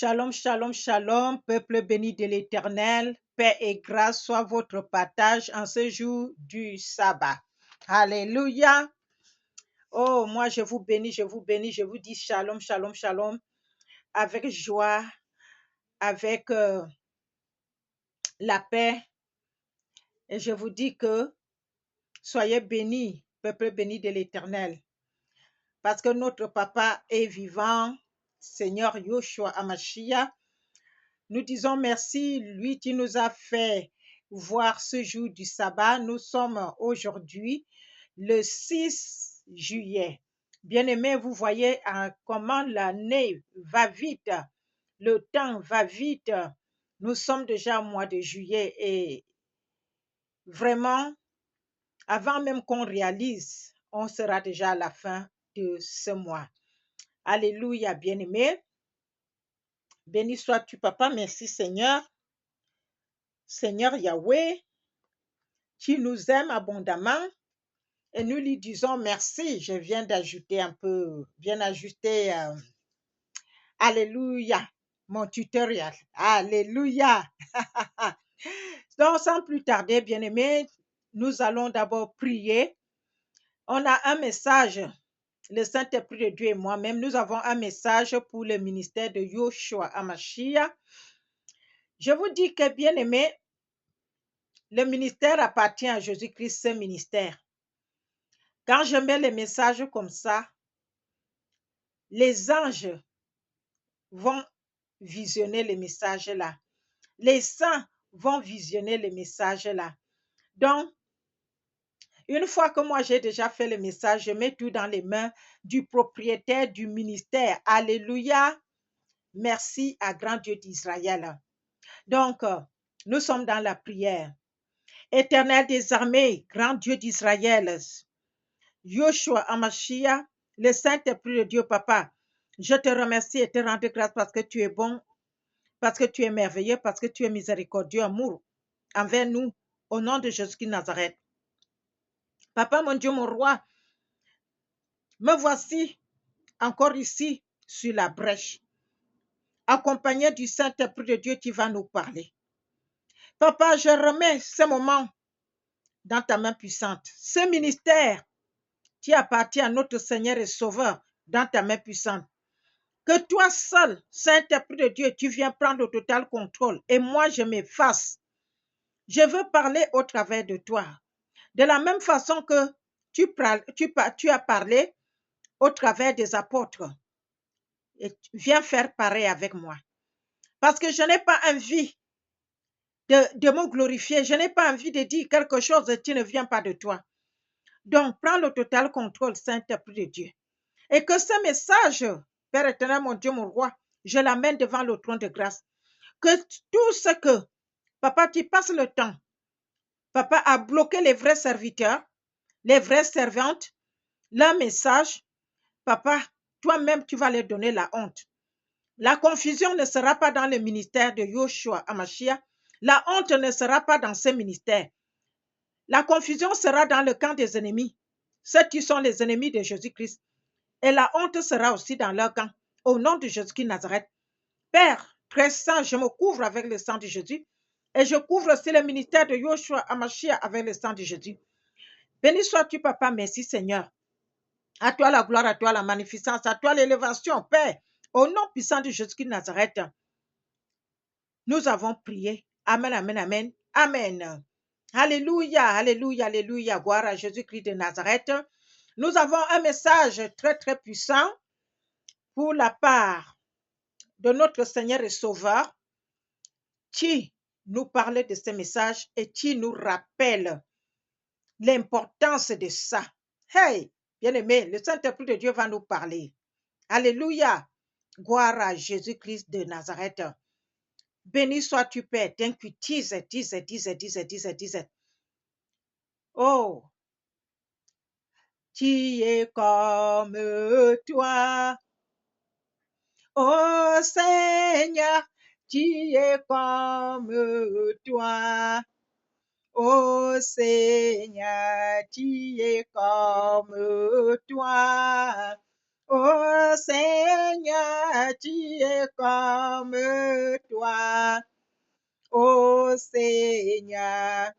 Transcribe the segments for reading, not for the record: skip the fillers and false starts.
Shalom, shalom, shalom, peuple béni de l'Éternel. Paix et grâce soient votre partage en ce jour du sabbat. Alléluia. Oh, moi, je vous bénis, je vous bénis, je vous dis shalom, shalom, shalom, avec joie, avec la paix. Et je vous dis que soyez bénis, peuple béni de l'Éternel, parce que notre papa est vivant, Seigneur Yoshua Hamashiach. Nous disons merci, lui qui nous a fait voir ce jour du sabbat. Nous sommes aujourd'hui le 6 juillet. Bien-aimés, vous voyez comment l'année va vite, le temps va vite. Nous sommes déjà au mois de juillet et vraiment, avant même qu'on réalise, on sera déjà à la fin de ce mois. Alléluia, bien-aimés. Béni sois-tu, papa. Merci, Seigneur. Seigneur Yahweh, qui nous aime abondamment, et nous lui disons merci. Je viens d'ajouter un peu, bien ajouter, Alléluia, mon tutoriel. Alléluia. Donc, sans plus tarder, bien-aimés, nous allons d'abord prier. On a un message, le Saint-Esprit de Dieu et moi-même, nous avons un message pour le ministère de Yoshua Hamashiach. Je vous dis que, bien-aimés, le ministère appartient à Jésus-Christ, ce ministère. Quand je mets les messages comme ça, les anges vont visionner les messages là. Les saints vont visionner les messages là. Donc, une fois que moi j'ai déjà fait le message, je mets tout dans les mains du propriétaire du ministère. Alléluia. Merci à grand Dieu d'Israël. Donc, nous sommes dans la prière. Éternel des armées, grand Dieu d'Israël, Yoshua Hamashiach, le Saint-Esprit de Dieu, Papa, je te remercie et te rends grâce parce que tu es bon, parce que tu es merveilleux, parce que tu es miséricordieux, amour envers nous, au nom de Jésus-Christ de Nazareth. Papa, mon Dieu, mon roi, me voici encore ici sur la brèche, accompagné du Saint-Esprit de Dieu qui va nous parler. Papa, je remets ce moment dans ta main puissante, ce ministère qui appartient à notre Seigneur et Sauveur dans ta main puissante. Que toi seul, Saint-Esprit de Dieu, tu viens prendre le total contrôle et moi je m'efface. Je veux parler au travers de toi. De la même façon que tu as parlé au travers des apôtres. Et viens faire pareil avec moi. Parce que je n'ai pas envie de me glorifier. Je n'ai pas envie de dire quelque chose qui ne vient pas de toi. Donc, prends le total contrôle, Saint-Esprit de Dieu. Et que ce message, Père éternel, mon Dieu, mon roi, je l'amène devant le trône de grâce. Que tout ce que, papa, tu passes le temps, papa, a bloqué les vrais serviteurs, les vraies servantes, leur message, papa, toi-même, tu vas leur donner la honte. La confusion ne sera pas dans le ministère de Yoshua Hamashiach. La honte ne sera pas dans ce ministère. La confusion sera dans le camp des ennemis, ceux qui sont les ennemis de Jésus-Christ. Et la honte sera aussi dans leur camp, au nom de Jésus-Christ de Nazareth. Père, très saint, je me couvre avec le sang de Jésus et je couvre aussi le ministère de Yoshua Hamashiach avec le sang de Jésus. Béni sois-tu, Papa, merci Seigneur. À toi la gloire, à toi la magnificence, à toi l'élévation, Père. Au nom puissant de Jésus-Christ de Nazareth, nous avons prié. Amen, amen, amen, amen. Alléluia, alléluia, alléluia. Gloire à Jésus-Christ de Nazareth. Nous avons un message très, très puissant pour la part de notre Seigneur et Sauveur qui nous parlait de ce message et qui nous rappelle l'importance de ça. Hey, bien-aimé, le Saint-Esprit de Dieu va nous parler. Alléluia. Gloire à Jésus-Christ de Nazareth. Béni sois-tu, Père. Thank you, Jesus, Jesus, Jesus, Jesus, Jesus, Jesus. Oh, qui est comme toi. Oh Seigneur, qui est comme toi. Oh Seigneur, qui est comme toi. Oh Seigneur, qui est comme toi, ô Seigneur,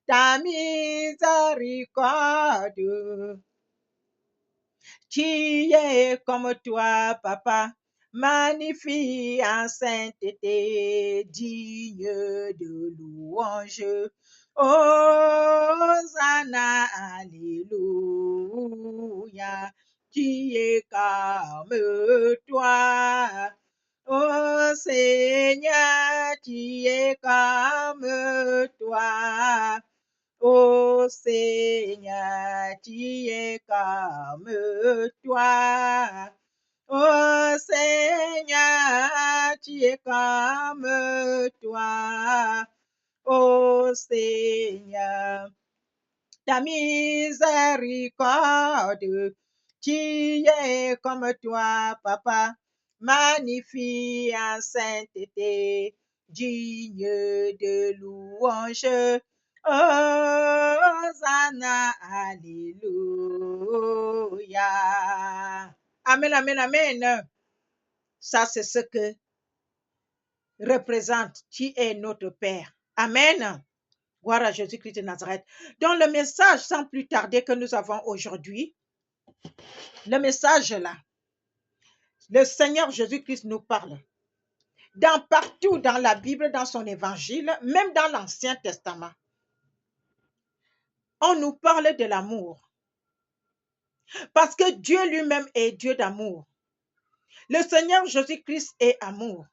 ta miséricorde, qui est comme toi, Papa, magnifique en sainteté, digne de louange. Hosanna, Alléluia, qui est comme toi. Ô Seigneur, qui est comme toi. Ô Seigneur, tu es comme toi. Ô Seigneur, tu es comme toi. Ô Seigneur, ta miséricorde, qui est comme toi, Papa, magnifique en sainteté, digne de louange. Hosanna, Alléluia. Amen, amen, amen. Ça, c'est ce que représente qui est notre Père. Amen. Gloire à Jésus-Christ de Nazareth. Dans le message, sans plus tarder, que nous avons aujourd'hui, le message là, le Seigneur Jésus-Christ nous parle. Partout dans la Bible, dans son évangile, même dans l'Ancien Testament, on nous parle de l'amour. Parce que Dieu lui-même est Dieu d'amour. Le Seigneur Jésus-Christ est amour.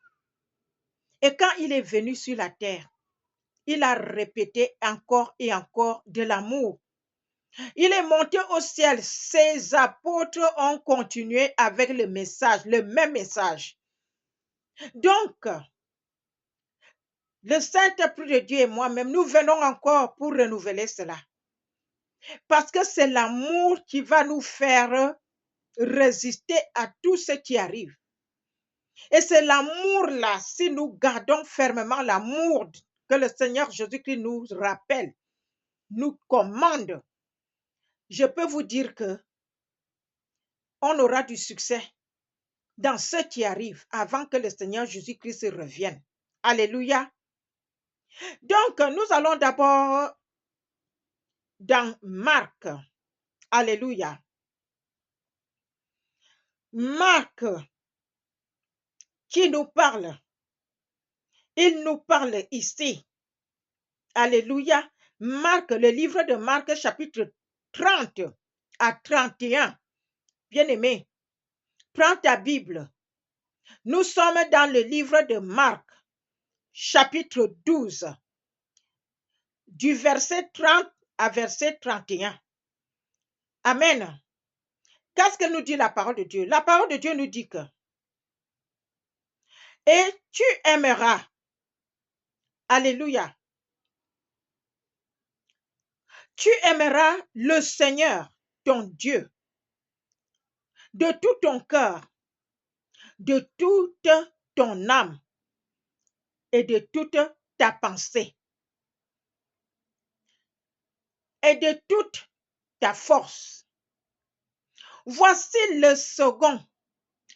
Et quand il est venu sur la terre, il a répété encore et encore de l'amour. Il est monté au ciel. Ses apôtres ont continué avec le message, le même message. Donc, le Saint-Esprit de Dieu et moi-même, nous venons encore pour renouveler cela. Parce que c'est l'amour qui va nous faire résister à tout ce qui arrive. Et c'est l'amour-là, si nous gardons fermement l'amour que le Seigneur Jésus-Christ nous rappelle, nous commande, je peux vous dire que on aura du succès dans ce qui arrive avant que le Seigneur Jésus-Christ revienne. Alléluia. Donc, nous allons d'abord dans Marc. Alléluia. Marc qui nous parle. Il nous parle ici. Alléluia. Marc, le livre de Marc, chapitre 30 à 31. Bien-aimé, prends ta Bible. Nous sommes dans le livre de Marc, chapitre 12, du verset 30 à verset 31. Amen. Qu'est-ce que nous dit la parole de Dieu? La parole de Dieu nous dit que et tu aimeras, alléluia, tu aimeras le Seigneur, ton Dieu, de tout ton cœur, de toute ton âme et de toute ta pensée et de toute ta force. Voici le second,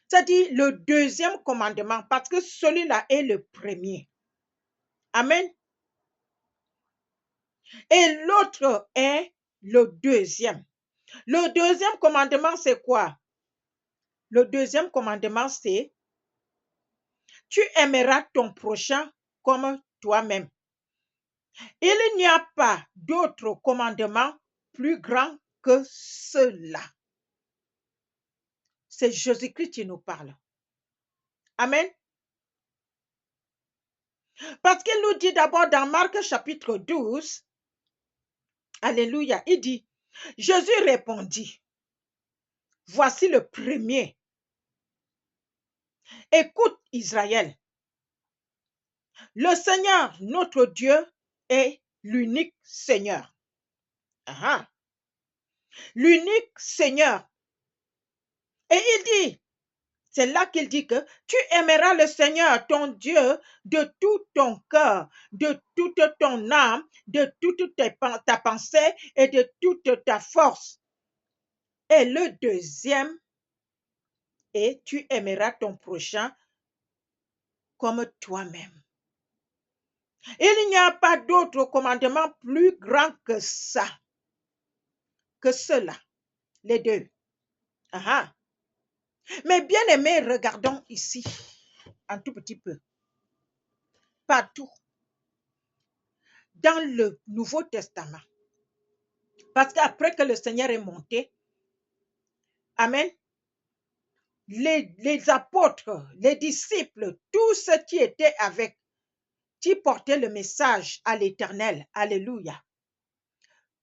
c'est-à-dire le deuxième commandement, parce que celui-là est le premier. Amen. Et l'autre est le deuxième. Le deuxième commandement, c'est quoi? Le deuxième commandement, c'est tu aimeras ton prochain comme toi-même. Il n'y a pas d'autre commandement plus grand que cela. C'est Jésus-Christ qui nous parle. Amen. Parce qu'il nous dit d'abord dans Marc chapitre 12, alléluia, il dit, Jésus répondit, voici le premier. Écoute Israël, le Seigneur, notre Dieu, est l'unique Seigneur. Aha. L'unique Seigneur. Et il dit, c'est là qu'il dit que tu aimeras le Seigneur, ton Dieu, de tout ton cœur, de toute ton âme, de toute ta pensée et de toute ta force. Et le deuxième et tu aimeras ton prochain comme toi-même. Il n'y a pas d'autre commandement plus grand que ça, que cela, les deux. Aha. Mais bien aimés, regardons ici un tout petit peu. Partout dans le Nouveau Testament. Parce qu'après que le Seigneur est monté, Amen, les apôtres, les disciples, tous ceux qui étaient avec, qui portaient le message à l'Éternel, alléluia,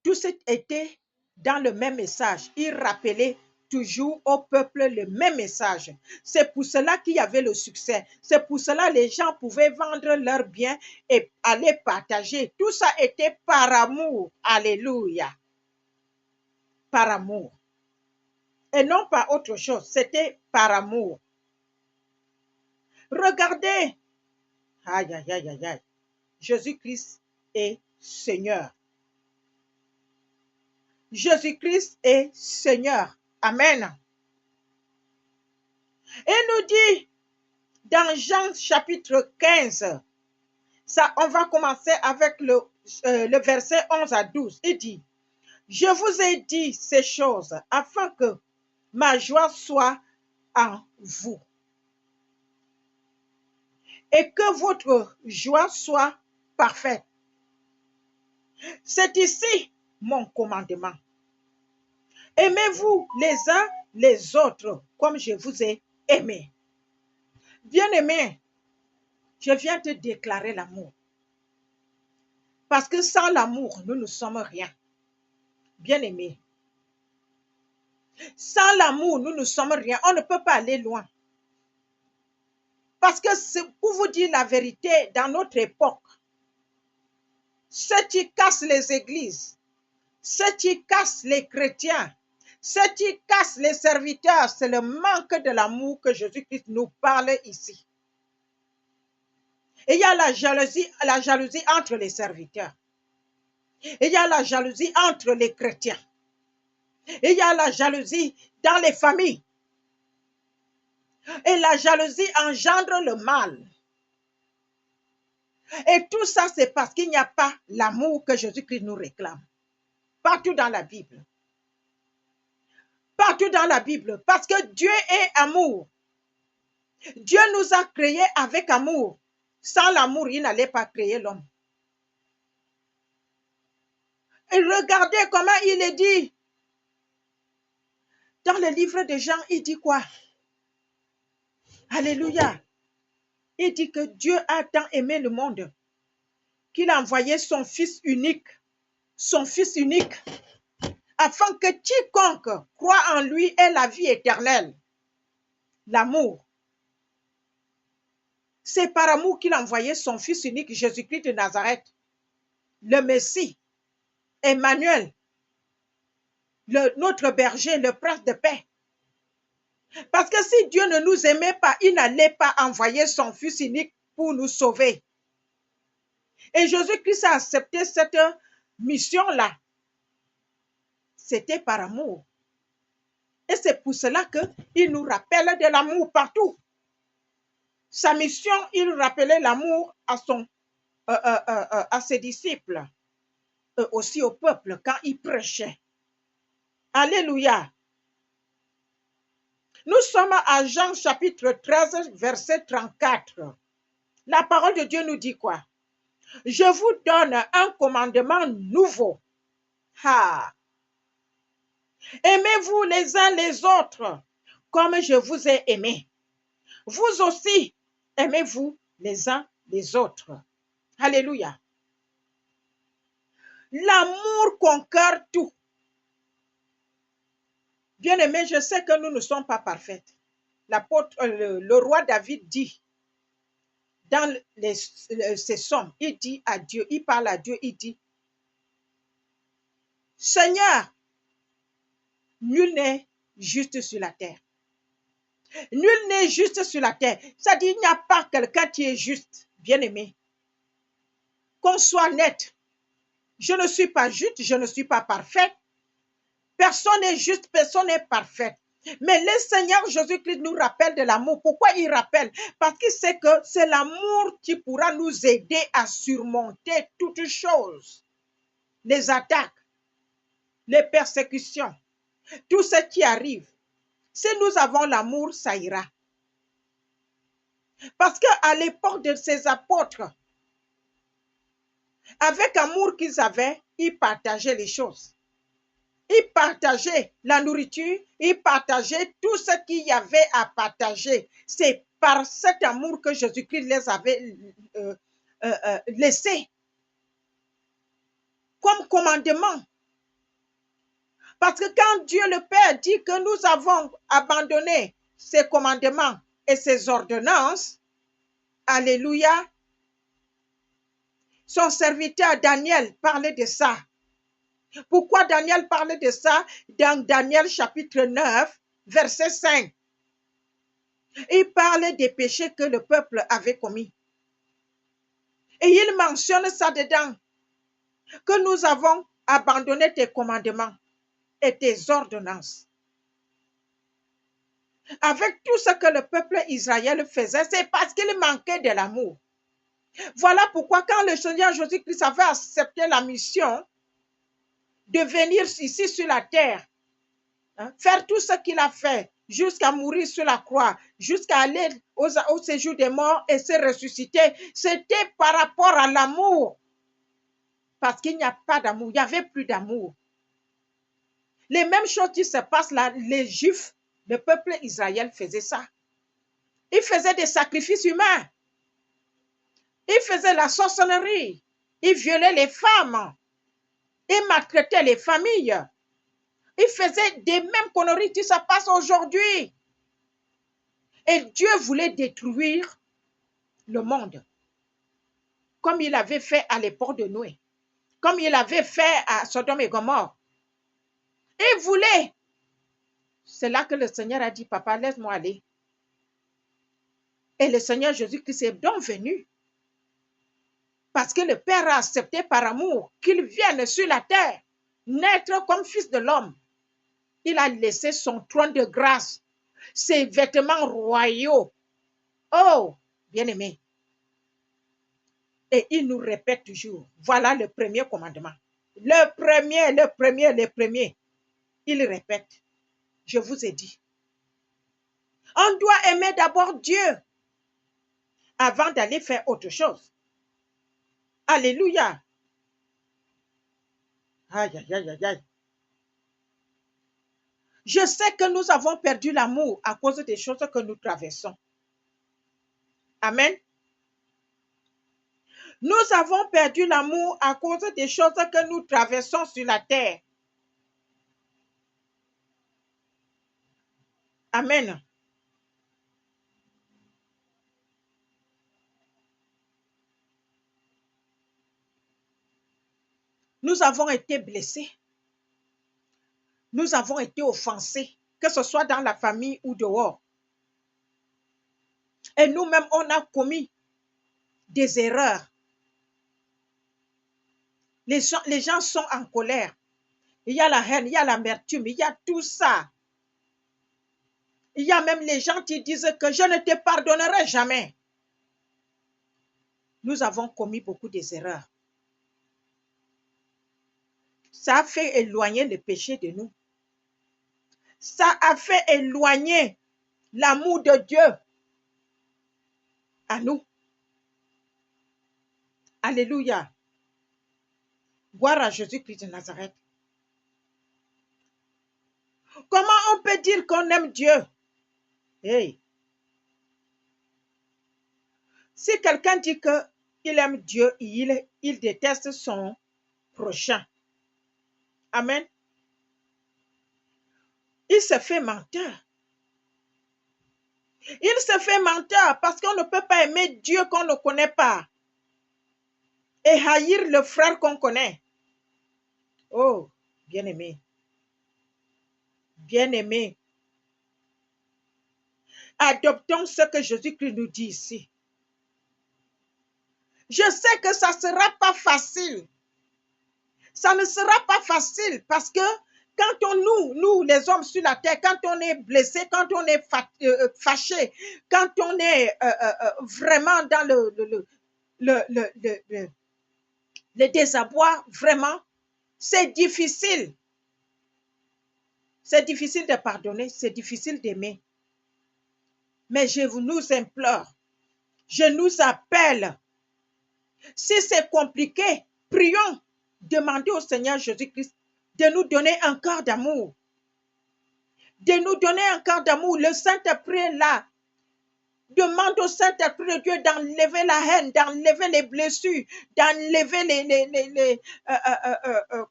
tous étaient dans le même message. Ils rappelaient toujours au peuple le même message. C'est pour cela qu'il y avait le succès. C'est pour cela que les gens pouvaient vendre leurs biens et aller partager. Tout ça était par amour. Alléluia. Par amour. Et non pas autre chose. C'était par amour. Regardez. Aïe, aïe, aïe, aïe, aïe. Jésus-Christ est Seigneur. Jésus-Christ est Seigneur. Amen. Et nous dit dans Jean chapitre 15, ça, on va commencer avec le verset 11 à 12. Il dit, je vous ai dit ces choses afin que ma joie soit en vous et que votre joie soit parfaite. C'est ici mon commandement. Aimez-vous les uns les autres comme je vous ai aimé. Bien-aimé, je viens te déclarer l'amour. Parce que sans l'amour, nous ne sommes rien. Bien-aimé, sans l'amour, nous ne sommes rien. On ne peut pas aller loin. Parce que pour vous dire la vérité, dans notre époque, ceux qui cassent les églises, ceux qui cassent les chrétiens, ceux qui cassent les serviteurs, c'est le manque de l'amour que Jésus-Christ nous parle ici. Et il y a la jalousie entre les serviteurs. Et il y a la jalousie entre les chrétiens. Et il y a la jalousie dans les familles. Et la jalousie engendre le mal. Et tout ça, c'est parce qu'il n'y a pas l'amour que Jésus-Christ nous réclame. Partout dans la Bible. Partout dans la Bible. Parce que Dieu est amour. Dieu nous a créés avec amour. Sans l'amour, il n'allait pas créer l'homme. Et regardez comment il est dit. Dans le livre de Jean, il dit quoi? Alléluia. Il dit que Dieu a tant aimé le monde qu'il a envoyé son Fils unique, afin que quiconque croit en lui ait la vie éternelle. L'amour. C'est par amour qu'il a envoyé son Fils unique, Jésus-Christ de Nazareth, le Messie, Emmanuel, notre berger, le prince de paix. Parce que si Dieu ne nous aimait pas, il n'allait pas envoyer son Fils unique pour nous sauver. Et Jésus-Christ a accepté cette mission-là. C'était par amour. Et c'est pour cela qu'il nous rappelle de l'amour partout. Sa mission, il rappelait l'amour à ses disciples, aussi au peuple quand il prêchait. Alléluia. Nous sommes à Jean chapitre 13, verset 34. La parole de Dieu nous dit quoi? Je vous donne un commandement nouveau. Ah. Aimez-vous les uns les autres comme je vous ai aimé. Vous aussi, aimez-vous les uns les autres. Alléluia. L'amour conquiert tout. Bien-aimés, je sais que nous ne sommes pas parfaites. Le roi David dit dans ses psaumes, il dit à Dieu, il parle à Dieu, il dit, Seigneur, nul n'est juste sur la terre. Nul n'est juste sur la terre. Ça dit, il n'y a pas quelqu'un qui est juste, bien-aimé. Qu'on soit net. Je ne suis pas juste, je ne suis pas parfaite. Personne n'est juste, personne n'est parfaite. Mais le Seigneur Jésus-Christ nous rappelle de l'amour. Pourquoi il rappelle? Parce qu'il sait que c'est l'amour qui pourra nous aider à surmonter toutes choses. Les attaques, les persécutions, tout ce qui arrive. Si nous avons l'amour, ça ira. Parce qu'à l'époque de ces apôtres, avec amour qu'ils avaient, ils partageaient les choses. Ils partageaient la nourriture, ils partageaient tout ce qu'il y avait à partager. C'est par cet amour que Jésus-Christ les avait laissés comme commandement. Parce que quand Dieu le Père dit que nous avons abandonné ses commandements et ses ordonnances, alléluia, son serviteur Daniel parlait de ça. Pourquoi Daniel parlait de ça? Dans Daniel chapitre 9, verset 5. Il parlait des péchés que le peuple avait commis. Et il mentionne ça dedans, que nous avons abandonné tes commandements et tes ordonnances. Avec tout ce que le peuple Israël faisait, c'est parce qu'il manquait de l'amour. Voilà pourquoi quand le Seigneur Jésus-Christ avait accepté la mission de venir ici sur la terre, faire tout ce qu'il a fait, jusqu'à mourir sur la croix, jusqu'à aller au séjour des morts et se ressusciter, c'était par rapport à l'amour. Parce qu'il n'y a pas d'amour, il n'y avait plus d'amour. Les mêmes choses qui se passent là, les Juifs, le peuple Israël faisait ça. Ils faisaient des sacrifices humains. Ils faisaient la sorcellerie. Ils violaient les femmes. Ils maltraitaient les familles. Ils faisaient des mêmes conneries qui se passent aujourd'hui. Et Dieu voulait détruire le monde. Comme il avait fait à l'époque de Noé. Comme il avait fait à Sodome et Gomorrhe. Il voulait. C'est là que le Seigneur a dit, papa, laisse-moi aller. Et le Seigneur Jésus-Christ est donc venu. Parce que le Père a accepté par amour qu'il vienne sur la terre, naître comme fils de l'homme. Il a laissé son trône de grâce, ses vêtements royaux. Oh, bien-aimé. Et il nous répète toujours, voilà le premier commandement. Le premier. Il répète, je vous ai dit. On doit aimer d'abord Dieu avant d'aller faire autre chose. Alléluia. Aïe, aïe, aïe, aïe, aïe. Je sais que nous avons perdu l'amour à cause des choses que nous traversons. Amen. Nous avons perdu l'amour à cause des choses que nous traversons sur la terre. Amen. Nous avons été blessés. Nous avons été offensés, que ce soit dans la famille ou dehors. Et nous-mêmes, on a commis des erreurs. Les gens sont en colère. Il y a la haine, il y a l'amertume, il y a tout ça. Il y a même les gens qui disent que je ne te pardonnerai jamais. Nous avons commis beaucoup d'erreurs. Ça a fait éloigner le péché de nous. Ça a fait éloigner l'amour de Dieu à nous. Alléluia. Gloire à Jésus-Christ de Nazareth. Comment on peut dire qu'on aime Dieu? Hey. Si quelqu'un dit qu'il aime Dieu, il déteste son prochain. Amen. Il se fait menteur. Il se fait menteur parce qu'on ne peut pas aimer Dieu qu'on ne connaît pas et haïr le frère qu'on connaît. Oh, bien-aimé. Bien-aimé. Adoptons ce que Jésus-Christ nous dit ici. Je sais que ça ne sera pas facile. Ça ne sera pas facile parce que Quand nous, les hommes sur la terre, quand on est blessé, quand on est fâché, quand on est vraiment dans le désarroi, vraiment, c'est difficile. C'est difficile de pardonner, c'est difficile d'aimer. Mais je nous implore, je nous appelle. Si c'est compliqué, prions, demandez au Seigneur Jésus-Christ de nous donner un cœur d'amour. De nous donner un cœur d'amour. Le Saint-Esprit est là. Demande au Saint-Esprit de Dieu d'enlever la haine, d'enlever les blessures, d'enlever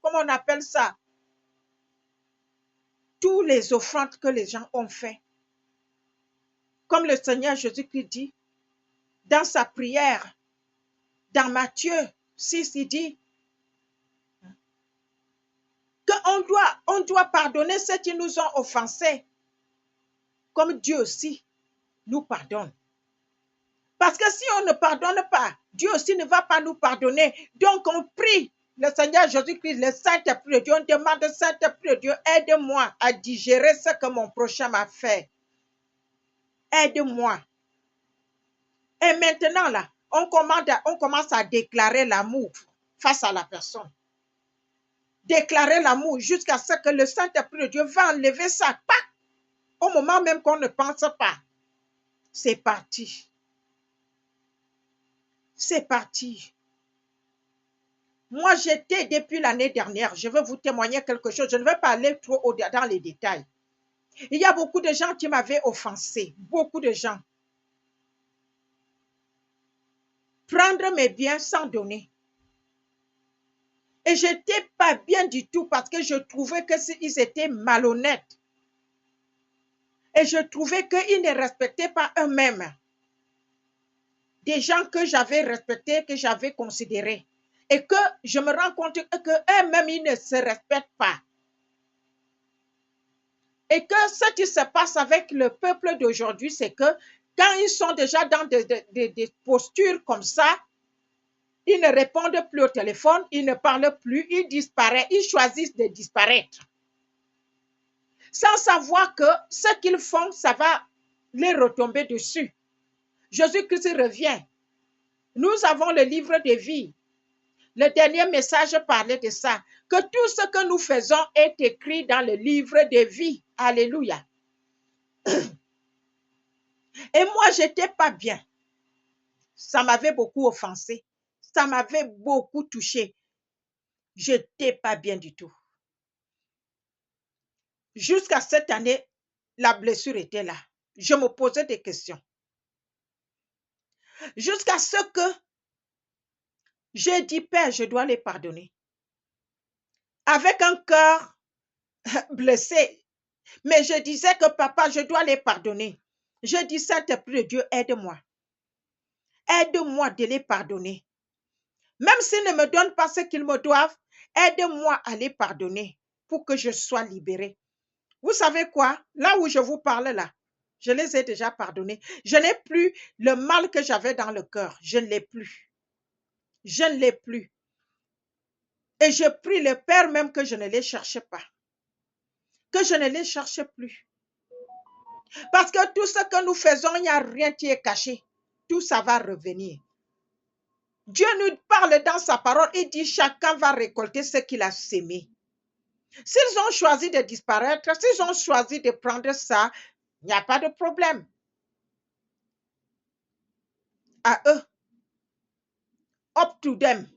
comment on appelle ça? Tous les offrandes que les gens ont fait. Comme le Seigneur Jésus-Christ dit dans sa prière, dans Matthieu 6, il dit qu'on doit pardonner ceux qui nous ont offensés, comme Dieu aussi nous pardonne. Parce que si on ne pardonne pas, Dieu aussi ne va pas nous pardonner. Donc on prie le Seigneur Jésus-Christ, le Saint-Esprit de Dieu, on demande au Saint-Esprit de Dieu, aide-moi à digérer ce que mon prochain m'a fait. Aide-moi. Et maintenant, là, on commence à déclarer l'amour face à la personne. Déclarer l'amour jusqu'à ce que le Saint-Esprit de Dieu va enlever ça. Au moment même qu'on ne pense pas. C'est parti. C'est parti. Moi, j'étais depuis l'année dernière, je veux vous témoigner quelque chose, je ne vais pas aller trop dans les détails. Il y a beaucoup de gens qui m'avaient offensé, beaucoup de gens. Prendre mes biens sans donner. Et je n'étais pas bien du tout parce que je trouvais qu'ils étaient malhonnêtes. Et je trouvais qu'ils ne respectaient pas eux-mêmes. Des gens que j'avais respectés, que j'avais considérés. Et que je me rends compte qu'eux-mêmes, ils ne se respectent pas. Et que ce qui se passe avec le peuple d'aujourd'hui, c'est que quand ils sont déjà dans des postures comme ça, ils ne répondent plus au téléphone, ils ne parlent plus, ils disparaissent, ils choisissent de disparaître. Sans savoir que ce qu'ils font, ça va les retomber dessus. Jésus-Christ revient. Nous avons le livre de vie. Le dernier message parlait de ça. Que tout ce que nous faisons est écrit dans le livre de vie. Alléluia. Et moi, je n'étais pas bien. Ça m'avait beaucoup offensé. Ça m'avait beaucoup touché. Je n'étais pas bien du tout. Jusqu'à cette année, la blessure était là. Je me posais des questions. Jusqu'à ce que j'ai dit, Père, je dois les pardonner. Avec un cœur blessé. Mais je disais que papa, je dois les pardonner. Je dis, Saint-Esprit de Dieu, aide-moi. Aide-moi de les pardonner. Même s'ils ne me donnent pas ce qu'ils me doivent, aide-moi à les pardonner pour que je sois libérée. Vous savez quoi? Là où je vous parle là, je les ai déjà pardonnés. Je n'ai plus le mal que j'avais dans le cœur. Je ne l'ai plus. Je ne l'ai plus. Et je prie le Père même que je ne les cherche pas. Que je ne les cherche plus. Parce que tout ce que nous faisons, il n'y a rien qui est caché. Tout ça va revenir. Dieu nous parle dans sa parole. Il dit chacun va récolter ce qu'il a sémé. S'ils ont choisi de disparaître, s'ils ont choisi de prendre ça, il n'y a pas de problème. À eux. Up to them.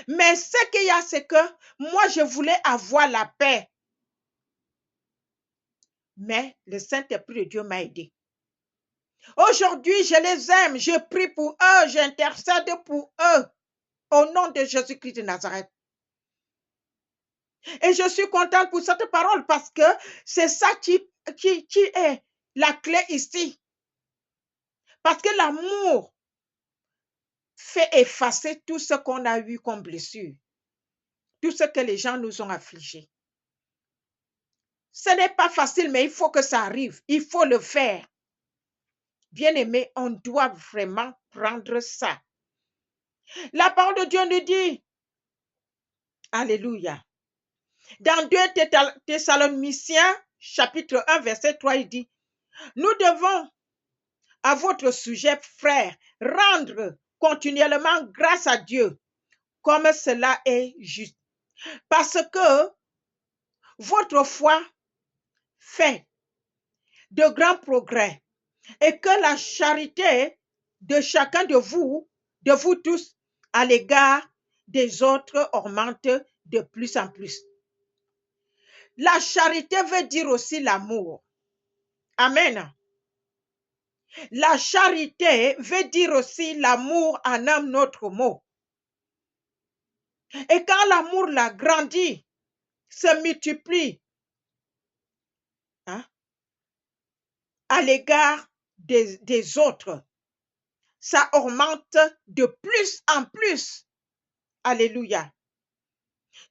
Mais ce qu'il y a, c'est que moi, je voulais avoir la paix. Mais le Saint-Esprit de Dieu m'a aidé. Aujourd'hui, je les aime, je prie pour eux, j'intercède pour eux, au nom de Jésus-Christ de Nazareth. Et je suis contente pour cette parole parce que c'est ça qui est la clé ici. Parce que l'amour fait effacer tout ce qu'on a eu comme blessure, tout ce que les gens nous ont affligés. Ce n'est pas facile, mais il faut que ça arrive. Il faut le faire. Bien-aimé, on doit vraiment prendre ça. La parole de Dieu nous dit, alléluia, Dans 2 Thessaloniciens, chapitre 1, verset 3, il dit, nous devons, à votre sujet, frères, rendre continuellement grâce à Dieu, comme cela est juste. Parce que votre foi fait de grands progrès et que la charité de chacun de vous tous, à l'égard des autres augmente de plus en plus. La charité veut dire aussi l'amour. Amen. La charité veut dire aussi l'amour en un autre mot. Et quand l'amour la grandit, se multiplie, hein, à l'égard des autres, ça augmente de plus en plus. Alléluia.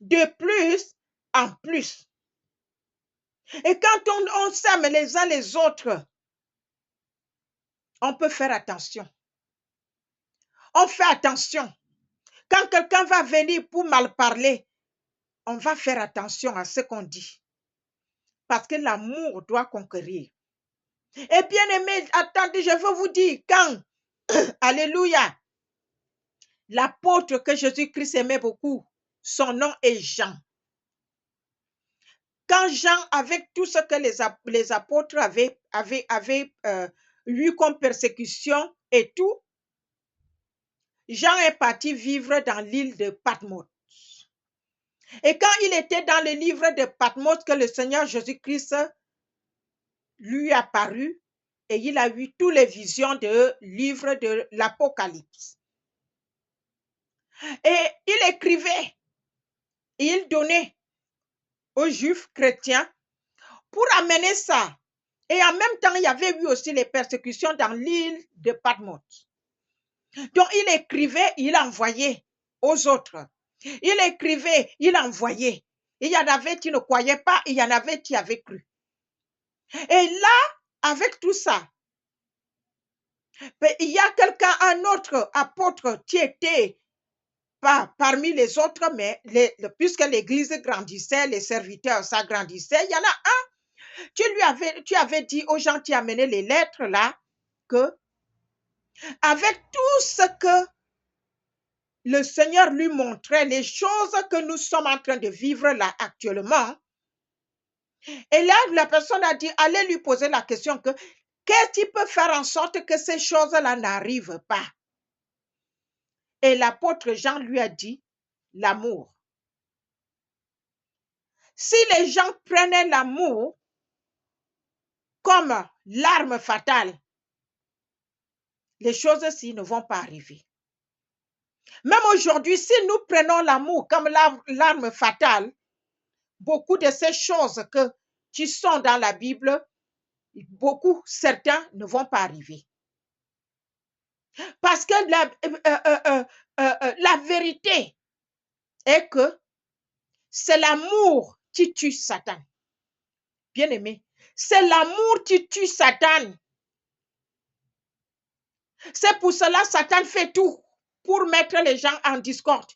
De plus en plus. Et quand on s'aime les uns les autres, on peut faire attention. On fait attention. Quand quelqu'un va venir pour mal parler, on va faire attention à ce qu'on dit. Parce que l'amour doit conquérir. Et bien aimé, attendez, je veux vous dire, quand, alléluia, l'apôtre que Jésus-Christ aimait beaucoup, son nom est Jean. Quand Jean, avec tout ce que les apôtres avaient eu comme persécution et tout, Jean est parti vivre dans l'île de Patmos. Et quand il était dans le livre de Patmos, que le Seigneur Jésus-Christ lui apparut, et il a eu toutes les visions de livre de l'Apocalypse. Et il écrivait, et il donnait aux Juifs chrétiens pour amener ça. Et en même temps, il y avait eu aussi les persécutions dans l'île de Patmos. Donc, il écrivait, il envoyait aux autres. Il écrivait, il envoyait. Il y en avait qui ne croyaient pas, il y en avait qui avaient cru. Et là, avec tout ça, il y a quelqu'un, un autre apôtre qui était pas parmi les autres, mais puisque l'église grandissait, les serviteurs s'agrandissaient, il y en a un, tu avais dit aux gens qui amenaient les lettres là, que avec tout ce que le Seigneur lui montrait, les choses que nous sommes en train de vivre là actuellement, et là, la personne a dit, allez lui poser la question que, qu'est-ce qui peut faire en sorte que ces choses-là n'arrivent pas? Et l'apôtre Jean lui a dit, l'amour. Si les gens prenaient l'amour comme l'arme fatale, les choses-ci ne vont pas arriver. Même aujourd'hui, si nous prenons l'amour comme l'arme fatale, beaucoup de ces choses qui sont dans la Bible, certains ne vont pas arriver. Parce que la vérité est que c'est l'amour qui tue Satan. Bien aimé, c'est l'amour qui tue Satan. C'est pour cela que Satan fait tout pour mettre les gens en discorde,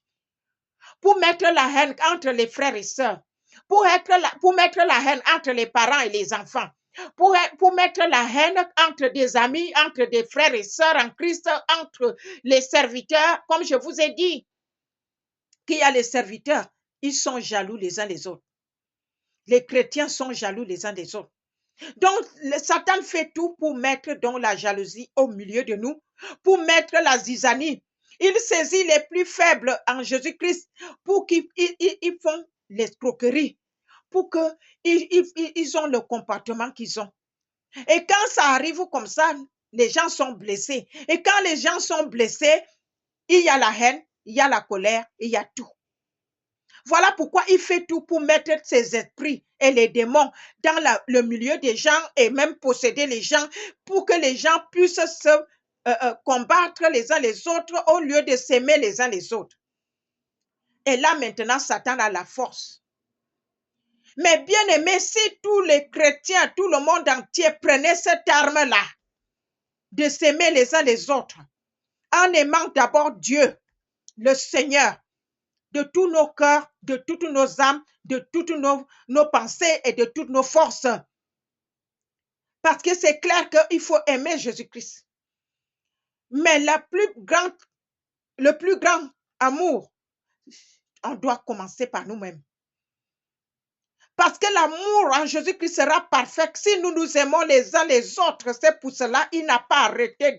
pour mettre la haine entre les frères et sœurs, pour mettre la haine entre les parents et les enfants, pour mettre la haine entre des amis, entre des frères et sœurs en Christ, entre les serviteurs. Comme je vous ai dit, qu'il y a les serviteurs, ils sont jaloux les uns les autres. Les chrétiens sont jaloux les uns des autres. Donc, Satan fait tout pour mettre donc la jalousie au milieu de nous, pour mettre la zizanie. Il saisit les plus faibles en Jésus-Christ pour qu'ils font l'escroquerie, pour qu'ils ont le comportement qu'ils ont. Et quand ça arrive comme ça, les gens sont blessés. Et quand les gens sont blessés, il y a la haine, il y a la colère, il y a tout. Voilà pourquoi il fait tout pour mettre ses esprits et les démons dans le milieu des gens et même posséder les gens pour que les gens puissent se combattre les uns les autres au lieu de s'aimer les uns les autres. Et là maintenant, Satan a la force. Mais bien aimé, si tous les chrétiens, tout le monde entier prenait cette arme-là, de s'aimer les uns les autres, en aimant d'abord Dieu, le Seigneur, de tous nos cœurs, de toutes nos âmes, de toutes nos pensées et de toutes nos forces. Parce que c'est clair qu'il faut aimer Jésus-Christ. Mais le plus grand amour, on doit commencer par nous-mêmes. Parce que l'amour en Jésus-Christ sera parfait si nous nous aimons les uns les autres. C'est pour cela qu'il n'a pas arrêté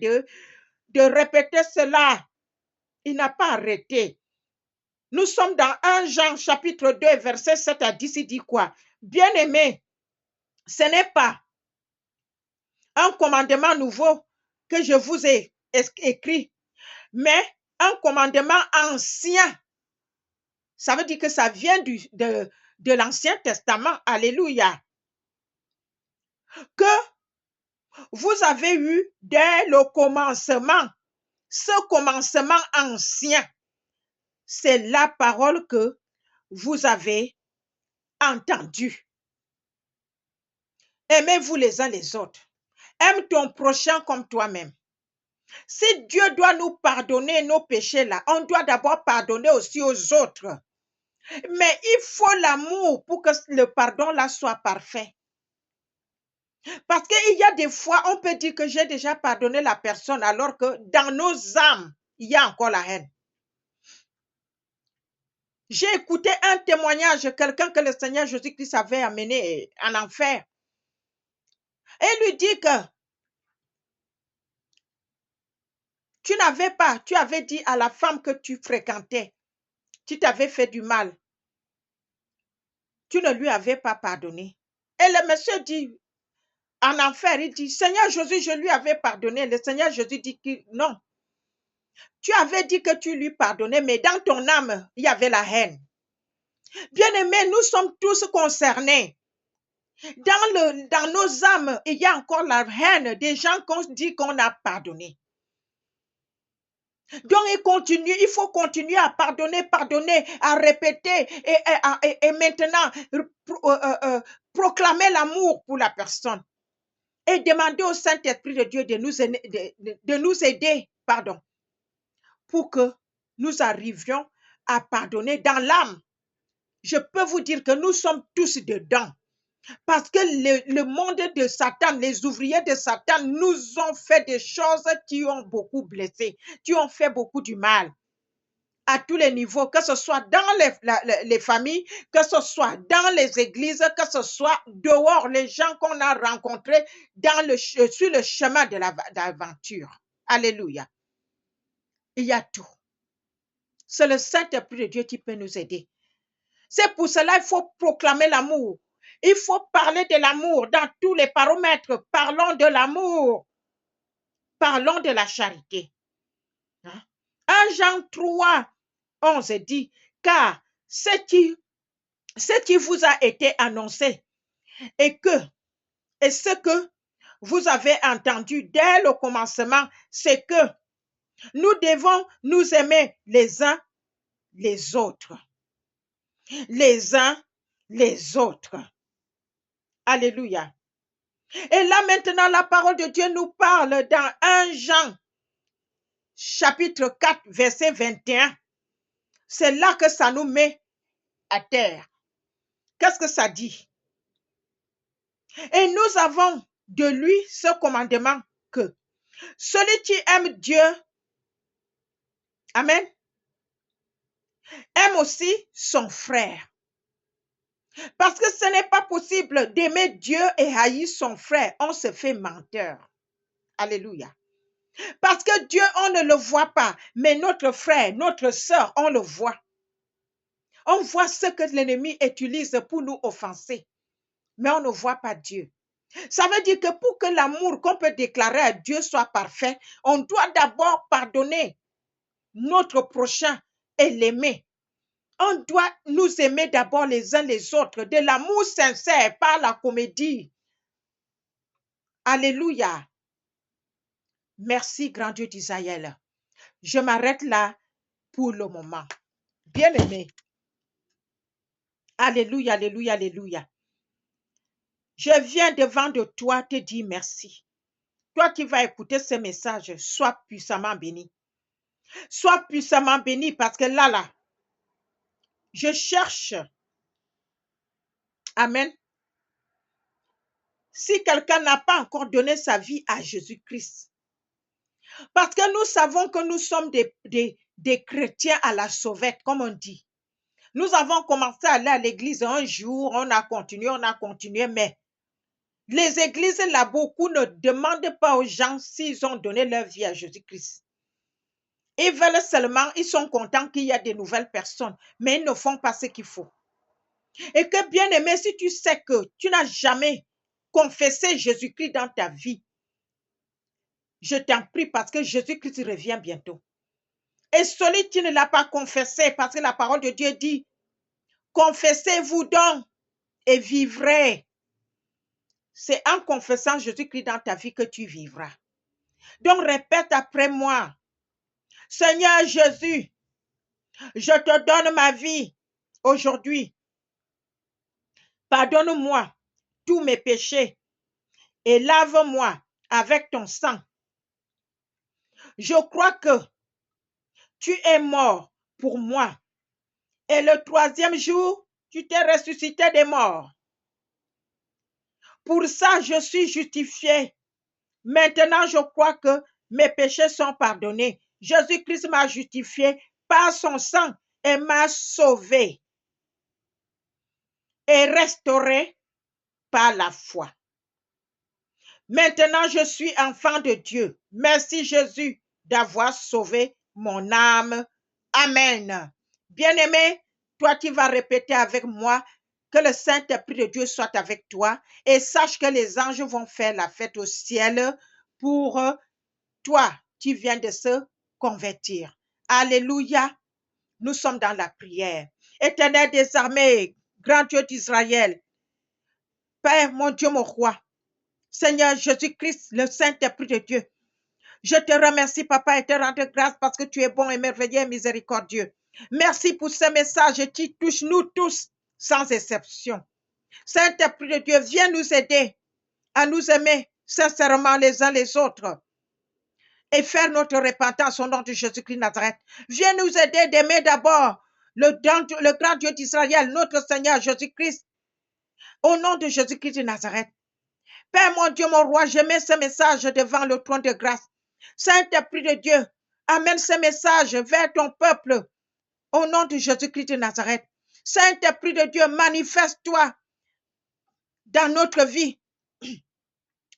de répéter cela. Il n'a pas arrêté. Nous sommes dans 1 Jean chapitre 2 verset 7 à 10. Il dit quoi? Bien-aimés, ce n'est pas un commandement nouveau que je vous ai écrit, mais un commandement ancien. Ça veut dire que ça vient de l'Ancien Testament. Alléluia. Que vous avez eu dès le commencement. Ce commencement ancien, c'est la parole que vous avez entendue. Aimez-vous les uns les autres. Aime ton prochain comme toi-même. Si Dieu doit nous pardonner nos péchés là, on doit d'abord pardonner aussi aux autres. Mais il faut l'amour pour que le pardon là soit parfait. Parce qu'il y a des fois, on peut dire que j'ai déjà pardonné la personne alors que dans nos âmes, il y a encore la haine. J'ai écouté un témoignage, quelqu'un que le Seigneur Jésus-Christ avait amené en enfer. Et lui dit que tu avais dit à la femme que tu fréquentais, tu t'avais fait du mal. Tu ne lui avais pas pardonné. Et le monsieur dit, en enfer, il dit, Seigneur Jésus, je lui avais pardonné. Le Seigneur Jésus dit que non. Tu avais dit que tu lui pardonnais, mais dans ton âme, il y avait la haine. Bien-aimés, nous sommes tous concernés. Dans nos âmes, il y a encore la haine des gens qu'on dit qu'on a pardonné. Donc, il faut continuer à pardonner, à répéter et maintenant proclamer l'amour pour la personne et demander au Saint-Esprit de Dieu de nous aider, pour que nous arrivions à pardonner dans l'âme. Je peux vous dire que nous sommes tous dedans. Parce que le monde de Satan, les ouvriers de Satan nous ont fait des choses qui ont beaucoup blessé, qui ont fait beaucoup du mal à tous les niveaux, que ce soit dans les familles, que ce soit dans les églises, que ce soit dehors, les gens qu'on a rencontrés sur le chemin de l'aventure. Alléluia. Il y a tout. C'est le Saint-Esprit de Dieu qui peut nous aider. C'est pour cela qu'il faut proclamer l'amour. Il faut parler de l'amour dans tous les paramètres. Parlons de l'amour. Parlons de la charité. 1 Jean 3, 11 dit, car ce qui vous a été annoncé et ce que vous avez entendu dès le commencement, c'est que nous devons nous aimer les uns les autres. Les uns les autres. Alléluia. Et là maintenant, la parole de Dieu nous parle dans 1 Jean, chapitre 4, verset 21. C'est là que ça nous met à terre. Qu'est-ce que ça dit? Et nous avons de lui ce commandement que celui qui aime Dieu, amen, aime aussi son frère. Parce que ce n'est pas possible d'aimer Dieu et haïr son frère. On se fait menteur. Alléluia. Parce que Dieu, on ne le voit pas. Mais notre frère, notre sœur, on le voit. On voit ce que l'ennemi utilise pour nous offenser. Mais on ne voit pas Dieu. Ça veut dire que pour que l'amour qu'on peut déclarer à Dieu soit parfait, on doit d'abord pardonner notre prochain et l'aimer. On doit nous aimer d'abord les uns les autres, de l'amour sincère, pas la comédie. Alléluia. Merci, grand Dieu d'Israël. Je m'arrête là pour le moment. Bien-aimé. Alléluia, alléluia, alléluia. Je viens devant de toi te dire merci. Toi qui vas écouter ce message, sois puissamment béni. Sois puissamment béni parce que là, je cherche. Amen. Si quelqu'un n'a pas encore donné sa vie à Jésus-Christ, parce que nous savons que nous sommes des chrétiens à la sauvette, comme on dit. Nous avons commencé à aller à l'église un jour, on a continué, mais les églises, là, beaucoup ne demandent pas aux gens s'ils ont donné leur vie à Jésus-Christ. Ils veulent seulement, ils sont contents qu'il y a de nouvelles personnes, mais ils ne font pas ce qu'il faut. Et que bien aimé, si tu sais que tu n'as jamais confessé Jésus-Christ dans ta vie, je t'en prie parce que Jésus-Christ revient bientôt. Et celui qui ne l'a pas confessé, parce que la parole de Dieu dit, confessez-vous donc et vivrez. C'est en confessant Jésus-Christ dans ta vie que tu vivras. Donc répète après moi, Seigneur Jésus, je te donne ma vie aujourd'hui. Pardonne-moi tous mes péchés et lave-moi avec ton sang. Je crois que tu es mort pour moi et le troisième jour, tu t'es ressuscité des morts. Pour ça, je suis justifié. Maintenant, je crois que mes péchés sont pardonnés. Jésus-Christ m'a justifié par son sang et m'a sauvé et restauré par la foi. Maintenant, je suis enfant de Dieu. Merci Jésus d'avoir sauvé mon âme. Amen. Bien-aimé, toi tu vas répéter avec moi que le Saint-Esprit de Dieu soit avec toi et sache que les anges vont faire la fête au ciel pour toi. Tu viens de se convertir. Alléluia. Nous sommes dans la prière. Éternel des armées, grand Dieu d'Israël, Père, mon Dieu, mon roi, Seigneur Jésus-Christ, le Saint-Esprit de Dieu, je te remercie, Papa, et te rends grâce parce que tu es bon et merveilleux et miséricordieux. Merci pour ce message qui touche nous tous, sans exception. Saint-Esprit de Dieu, viens nous aider à nous aimer sincèrement les uns les autres et faire notre repentance au nom de Jésus-Christ de Nazareth. Viens nous aider d'aimer d'abord le grand Dieu d'Israël, notre Seigneur Jésus-Christ, au nom de Jésus-Christ de Nazareth. Père, mon Dieu, mon roi, je mets ce message devant le trône de grâce. Saint-Esprit de Dieu, amène ce message vers ton peuple au nom de Jésus-Christ de Nazareth. Saint-Esprit de Dieu, manifeste-toi dans notre vie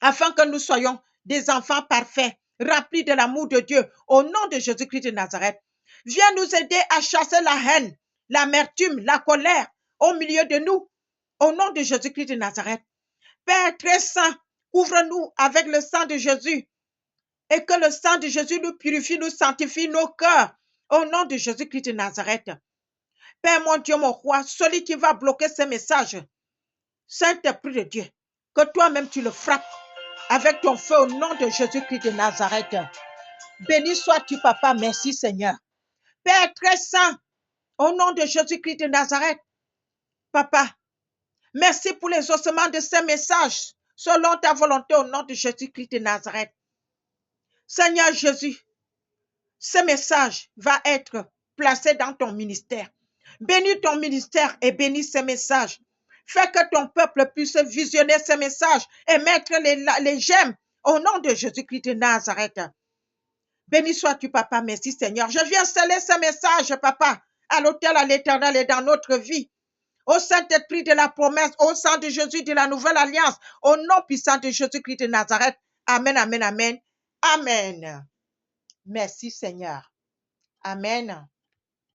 afin que nous soyons des enfants parfaits, remplis de l'amour de Dieu au nom de Jésus-Christ de Nazareth. Viens nous aider à chasser la haine, l'amertume, la colère au milieu de nous au nom de Jésus-Christ de Nazareth. Père très saint, couvre-nous avec le sang de Jésus et que le sang de Jésus nous purifie, nous sanctifie nos cœurs au nom de Jésus-Christ de Nazareth. Père mon Dieu, mon roi, celui qui va bloquer ce message, Saint-Esprit de Dieu, que toi-même tu le frappes avec ton feu au nom de Jésus-Christ de Nazareth. Béni sois-tu, Papa, merci Seigneur. Père très saint, au nom de Jésus-Christ de Nazareth, Papa, merci pour les ossements de ce message, selon ta volonté au nom de Jésus-Christ de Nazareth. Seigneur Jésus, ce message va être placé dans ton ministère. Bénis ton ministère et bénis ce message. Fais que ton peuple puisse visionner ce message et mettre les j'aime au nom de Jésus-Christ de Nazareth. Béni sois-tu, Papa. Merci, Seigneur. Je viens sceller ce message, Papa, à l'autel, à l'Éternel et dans notre vie. Au Saint-Esprit de la promesse, au sang de Jésus de la nouvelle alliance, au nom puissant de Jésus-Christ de Nazareth. Amen, amen, amen. Amen. Merci, Seigneur. Amen.